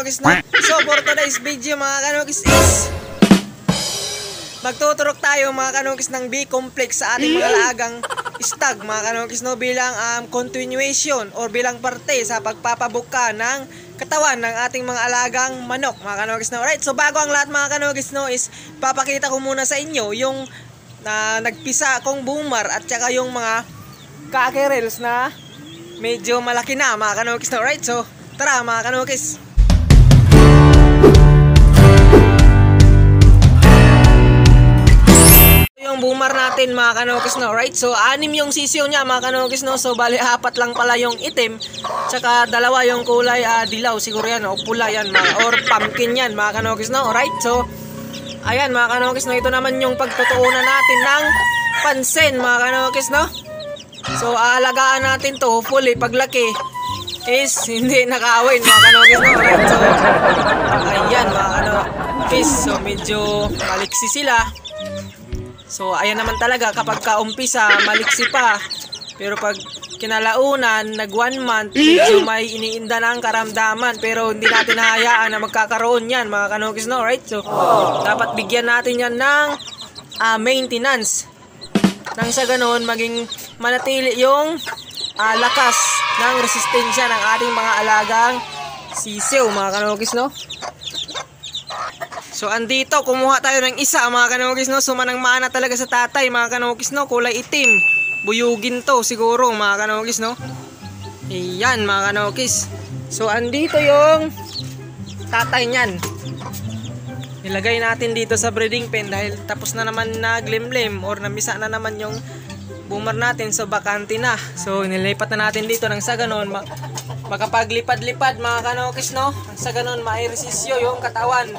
kanokis, no? So for today's video mga kanokis is magtuturok tayo mga kanokis ng B-complex sa ating mga alagang stag mga kanokis, no? Bilang continuation or bilang parte sa pagpapabuka ng katawan ng ating mga alagang manok mga kanokis, no? Alright, so bago ang lahat mga kanokis, no, is papakita ko muna sa inyo yung nagpisa kong boomer at saka yung mga kakerels na medyo malaki na mga kanokis, no? Alright, so tara mga kanokis. Yung boomer natin mga kanokis, no? Right, so 6 yung sisiyo niya mga kanokis, no? So bali 4 lang pala yung itim, tsaka 2 yung kulay dilaw siguro yan o pula yan or pumpkin yan mga kanokis, no? Right, so ayan mga kanokis, no? Ito naman yung pagtutuunan natin ng pansin mga kanokis, no? So aalagaan natin to, hopefully paglaki is hindi nakawin mga kanokis, no? Right, so ayan mga kanokis, so medyo maliksi sila. So ayan naman talaga kapag kaumpisa maliksi pa, pero pag kinalaunan nag 1 month medyo may iniinda na ang karamdaman, pero hindi natin hahayaan na magkakaroon yan mga kanokis, no? Right, so dapat bigyan natin yan ng maintenance nang sa ganoon maging manatili yung lakas ng resistensya ng ating mga alagang sisiw mga kanokis, no? So andito kumuha tayo ng isa mga kanokis, no? Sumanang-mana talaga sa tatay mga kanokis, no? Kulay itim, buyugin to siguro mga kanokis, no? Ayan mga kanokis. So andito yung tatay niyan. Nilagay natin dito sa breeding pen dahil tapos na naman naglimlim or namisa na naman yung boomer natin, so bakante na. So nilipat na natin dito nang sa ganon makapaglipad-lipad mga kanokis, no? Sa ganon mairesisyo yung katawan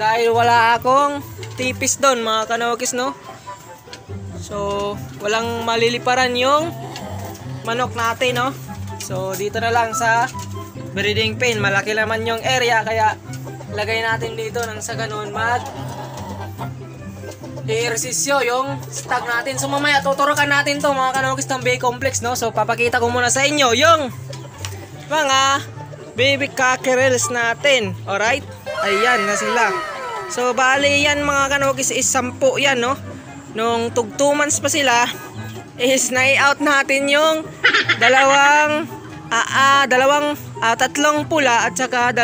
dahil wala akong tipis doon mga kanokis, no? So walang maliliparan yung manok natin, no? So dito na lang sa breeding pen, malaki naman yung area kaya lagay natin dito nang sa ganon i-ersisyo yung stag natin. So mamaya tuturukan natin to mga kanokis ng B-complex, no? So papakita ko muna sa inyo yung mga baby cockerels natin. Alright, ayan na sila. So bali yan mga kanokis is 10 yan, no? Nung 2 months pa sila is nai-out natin yung tatlong pula at saka 2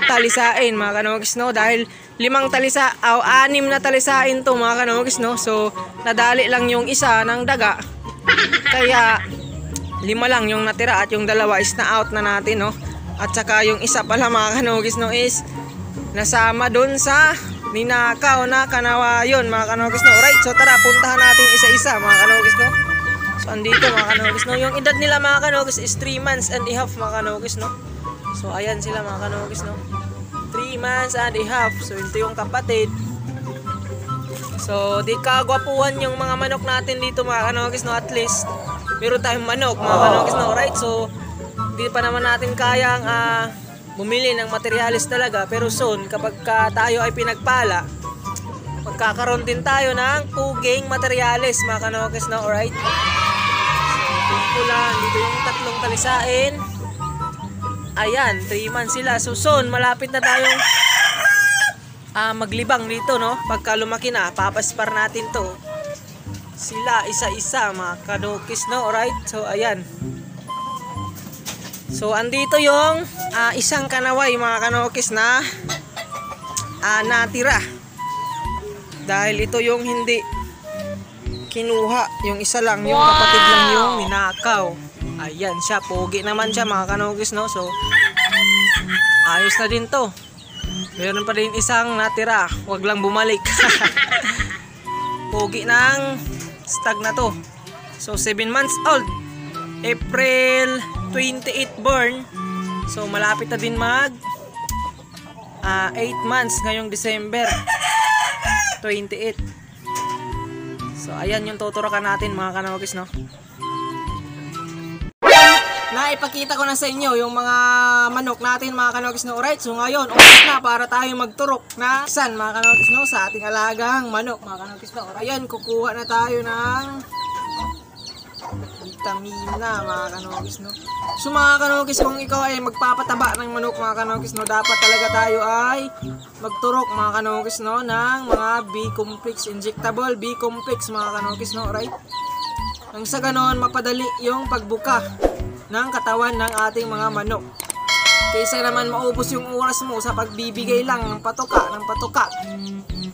talisain mga kanokis, no? Dahil 6 na talisain to mga kanokis, no? So nadali lang yung isa ng daga kaya 5 lang yung natira at yung 2 is na out na natin, no? At saka yung isa pala mga kanokis, no, is nasama dun sa ninakaw na kanawayon mga kanokis, no? Right, so tara puntahan natin isa-isa mga kanokis, no? So andito mga kanokis, no? Yung edad nila mga kanokis is 3 months and a half mga kanokis, no? So ayan sila mga kanokis, no? 3 months and a half. So ito yung kapatid. So di kagwapuhan yung mga manok natin dito mga kanokis, no? At least meron tayong manok mga kanokis, no? Right, so di pa naman natin kayang bumili ng materialis talaga, pero soon kapag tayo ay pinagpala magkakaroon din tayo ng puging materialis mga kanokis, no? Alright, so pula, dito yung 3 talisain. Ayan, 3 months sila. So soon malapit na tayong maglibang dito, no? Pagka lumaki na papaspar natin to sila isa-isa mga kanokis, no? Alright, so ayan. So andito yung isang kanaway mga kanokis na natira dahil ito yung hindi kinuha, yung isa lang, yung kapatid lang yung ninakaw. Ayan siya, pogi naman siya mga kanokis, no? So ayos na din to. Meron pa din isang natira, wag lang bumalik. Pogi ng stag na to. So 7 months old, April 28 born. So malapit na din mag 8 months ngayong December 28. So ayan yung tuturukan natin mga kanokis, no? Naipakita ko na sa inyo yung mga manok natin mga kanokis, no? Alright, so ngayon oras na para tayo magturok na san mga kanokis, no? Sa ating alagang manok mga kanokis, no? Ayan, kukuha na tayo ng vitamina mga kanokis, no. So mga kanokis, kung ikaw ay magpapataba ng manok mga kanokis, no, dapat talaga tayo ay magturok mga kanokis, no, ng mga B-complex, injectable B-complex mga kanokis, no, right? Nang sa ganon, mapadali yung pagbuka ng katawan ng ating mga manok. Kaysa naman maubos yung oras mo sa pagbibigay lang ng patuka,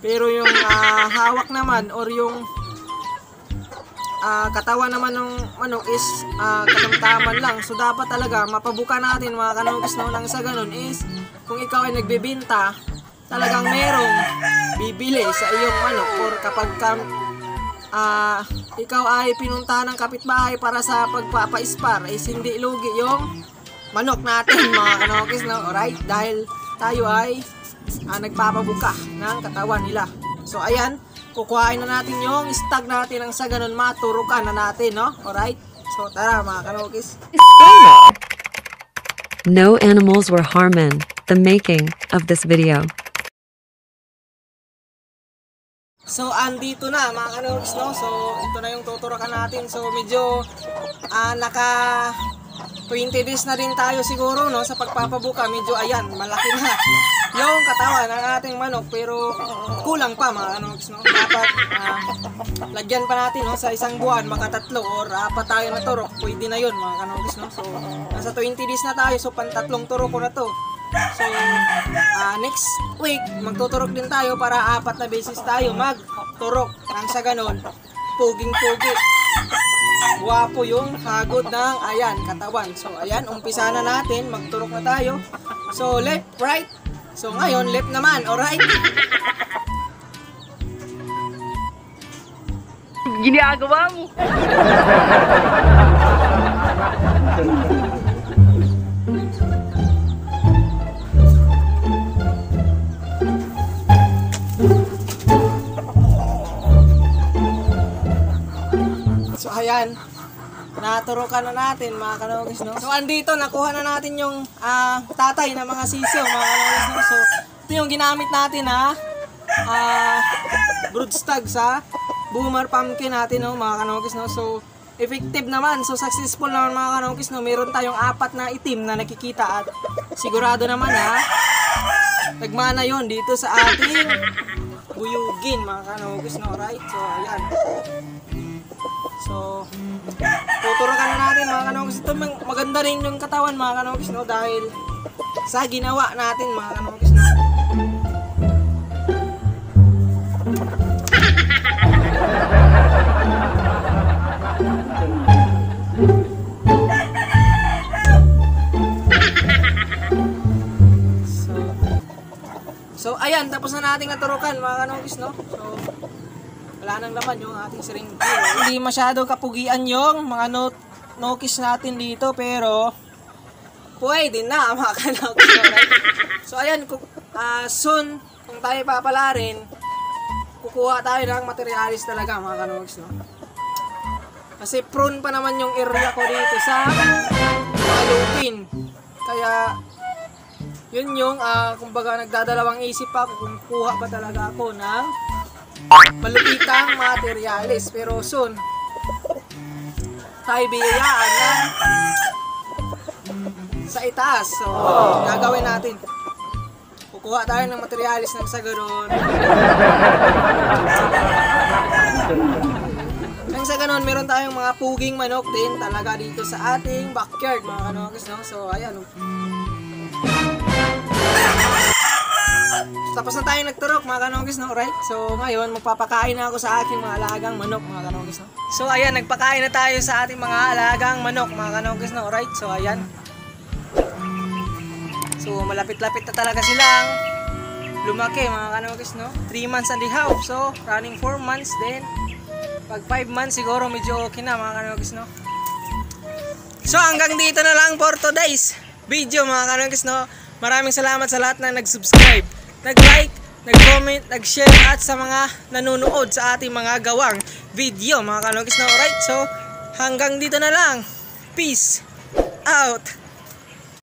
Pero yung hawak naman or yung katawan naman ng manok is katamtaman lang. So dapat talaga mapabuka natin mga kanokis, no, nang sa ganun is kung ikaw ay nagbebenta, talagang merong bibili sa iyong manok, or kapag ikaw ay pinuntahan ng kapitbahay para sa pagpapa-spar, is hindi lugi yung manok natin mga kanokis, no? Alright, dahil tayo ay nagpapabuka ng katawan nila. So ayan, kukuhain na natin yung stag natin, ang sa ganun maturukan na natin, no? Alright, so tara mga kanokis. No animals were harmed in the making of this video. So andito na mga kanokis, no? So ito na yung tuturukan natin. So medyo naka 20 days na rin tayo siguro, no, sa pagpapabuka. Medyo ayan, malaki na yung katawan ng ating manok, pero kulang pa mga kanokis, no. Dapat lagyan pa natin, no, sa isang buwan baka 3 or 4 tayo na turok, pwede na yun mga kanokis, no. So nasa 20 days na tayo, so pantatlong turok ko na to. So next week magtuturok din tayo para 4 na beses tayo magturok. Nang sa ganon, puging-pugi, guwapo yung hagod ng ayan katawan. So ayan, umpisa na natin, magturok na tayo. So left, right. So ngayon left naman, alright. Ginagawa mo. So ayan, naturukan na natin mga kanokis, no. So andito nakuha na natin yung tatay na mga sisiyo mga kanokis, no. So ito yung ginamit natin broodstag sa boomer pumpkin natin, no, mga kanokis, no. So effective naman, so successful naman mga kanokis, no. Meron tayong 4 na itim na nakikita at sigurado naman nagmana yon dito sa ating buyugin mga kanokis, no, right? So ayan. So tuturukan na natin mga kanokis. Ito maganda rin yung katawan mga kanokis, no, dahil sa ginawa natin mga kanokis, no. So ayan, tapos na nating naturukan mga kanokis, no. So wala nang laman yung ating syringe. Hindi masyado kapugian yung mga nokis natin dito, pero pwede na mga kanokis. So ayan, soon kung tayo papalarin, kukuha tayo ng materialis talaga mga kanokis, no. Kasi prone pa naman yung area ko dito sa lupin. Kaya yun yung kumbaga nagdadalawang isip ako kung kuha ba talaga ako ng malupitang materialis. Pero soon tayo biyayaan na sa itaas. So gagawin natin, kukuha tayo ng materialis ng sa ganon. Nang sa ganon, meron tayong mga puging manok din talaga dito sa ating backyard mga kanokis, no. So ayan, tapos na tayo nagturok mga kanokis, no, right? So ngayon magpapakain na ako sa aking mga alagang manok mga kanokis, no. So ayan, nagpakain na tayo sa ating mga alagang manok mga kanokis, no, right? So ayan, so malapit-lapit na talaga silang lumaki mga kanokis, no. 3 months and a half, so running 4 months din. Pag 5 months siguro medyo okay na mga kanokis, no. So hanggang dito na lang for today's video mga kanokis, no. Maraming salamat sa lahat na nag-subscribe, nag-like, nag-comment, nag-share, at sa mga nanonood sa ating mga gawang video mga kanokis, no. Alright, so hanggang dito na lang. Peace out.